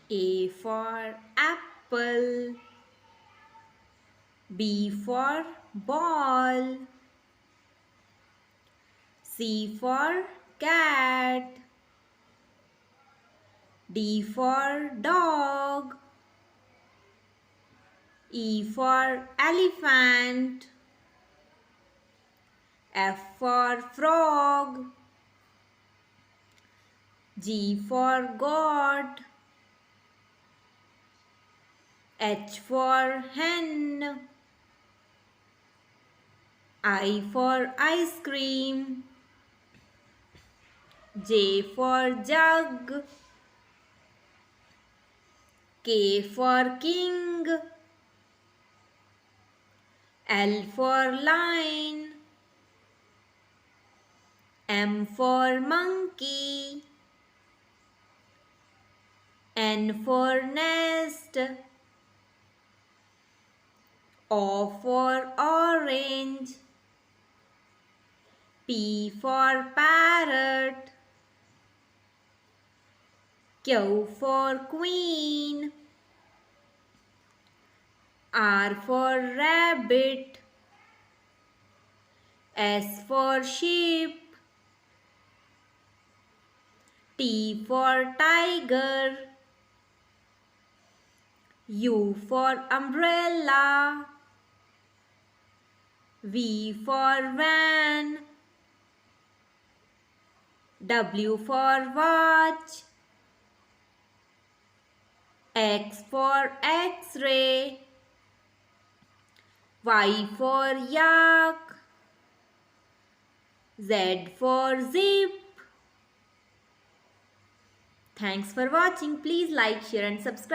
A for apple. B for ball. C for cat. D for dog. E for elephant. F for frog. G for goat. H for hen. I for ice cream. J for jug. K for king. L for lion. M for monkey. N for nest. O for orange. P for parrot. Q for queen. R for rabbit. S for sheep. T for tiger. U for umbrella. V for van. W for watch. X for X-ray. Y for yak. Z for zip. Thanks for watching. Please like, share and subscribe.